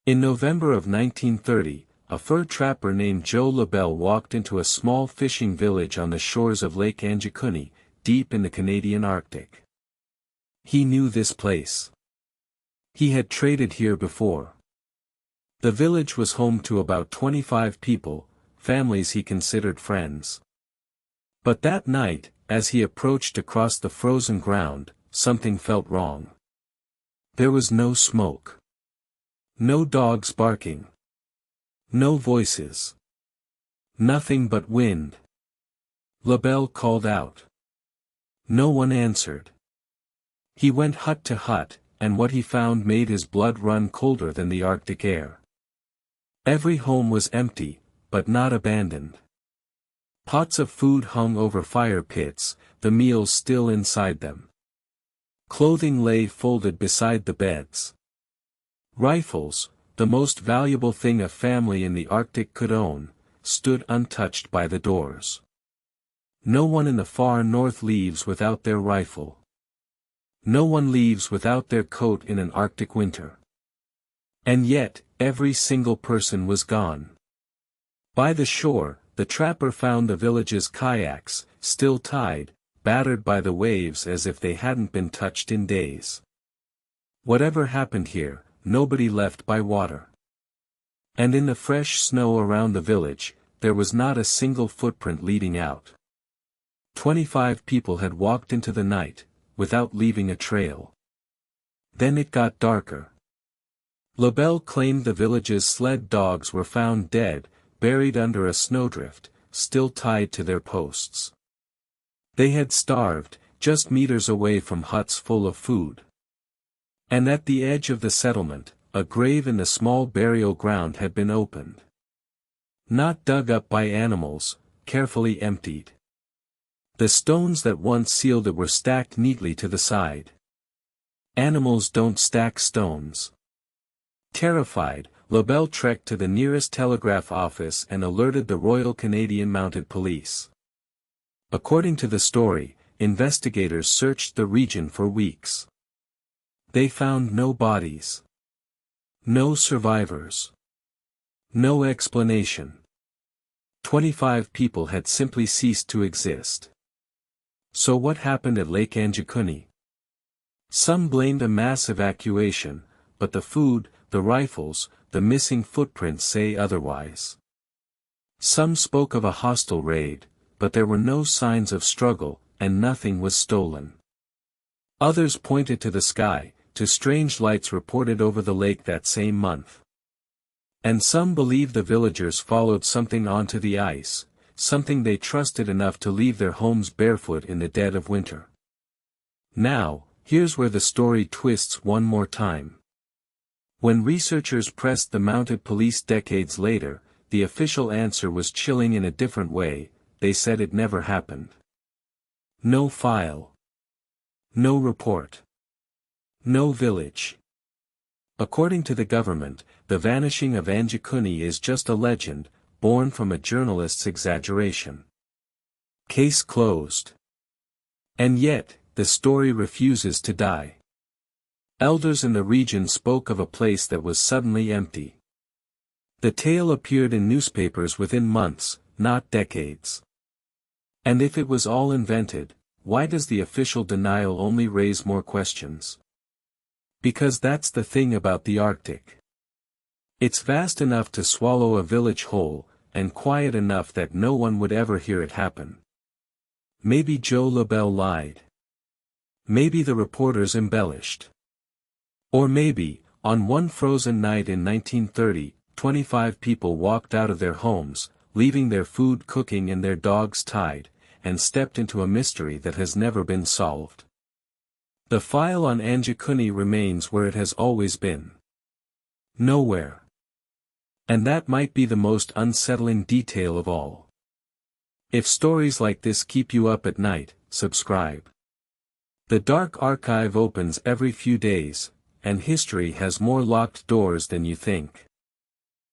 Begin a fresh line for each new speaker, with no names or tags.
In November of 1930, a fur trapper named Joe Labelle walked into a small fishing village on the shores of Lake Angikuni, deep in the Canadian Arctic. He knew this place. He had traded here before. The village was home to about 25 people, families he considered friends. But that night, as he approached across the frozen ground, something felt wrong. There was no smoke. No dogs barking. No voices. Nothing but wind. Labelle called out. No one answered. He went hut to hut, and what he found made his blood run colder than the Arctic air. Every home was empty, but not abandoned. Pots of food hung over fire pits, the meals still inside them. Clothing lay folded beside the beds. Rifles, the most valuable thing a family in the Arctic could own, stood untouched by the doors. No one in the far north leaves without their rifle. No one leaves without their coat in an Arctic winter. And yet, every single person was gone. By the shore, the trapper found the village's kayaks, still tied, battered by the waves as if they hadn't been touched in days. Whatever happened here, nobody left by water. And in the fresh snow around the village, there was not a single footprint leading out. 25 people had walked into the night, without leaving a trail. Then it got darker. Labelle claimed the village's sled dogs were found dead, buried under a snowdrift, still tied to their posts. They had starved, just meters away from huts full of food. And at the edge of the settlement, a grave in the small burial ground had been opened. Not dug up by animals, carefully emptied. The stones that once sealed it were stacked neatly to the side. Animals don't stack stones. Terrified, Labelle trekked to the nearest telegraph office and alerted the Royal Canadian Mounted Police. According to the story, investigators searched the region for weeks. They found no bodies. No survivors. No explanation. 25 people had simply ceased to exist. So what happened at Lake Angikuni? Some blamed a mass evacuation, but the food, the rifles, the missing footprints say otherwise. Some spoke of a hostile raid, but there were no signs of struggle, and nothing was stolen. Others pointed to the sky, to strange lights reported over the lake that same month. And some believed the villagers followed something onto the ice, something they trusted enough to leave their homes barefoot in the dead of winter. Now, here's where the story twists one more time. When researchers pressed the mounted police decades later, the official answer was chilling in a different way. They said it never happened. No file. No report. No village. According to the government, the vanishing of Angikuni is just a legend, born from a journalist's exaggeration. Case closed. And yet, the story refuses to die. Elders in the region spoke of a place that was suddenly empty. The tale appeared in newspapers within months, not decades. And if it was all invented, why does the official denial only raise more questions? Because that's the thing about the Arctic. It's vast enough to swallow a village whole, and quiet enough that no one would ever hear it happen. Maybe Joe Labelle lied. Maybe the reporters embellished. Or maybe, on one frozen night in 1930, 25 people walked out of their homes, leaving their food cooking and their dogs tied, and stepped into a mystery that has never been solved. The file on Angikuni remains where it has always been. Nowhere. And that might be the most unsettling detail of all. If stories like this keep you up at night, subscribe. The Dark Archive opens every few days, and history has more locked doors than you think.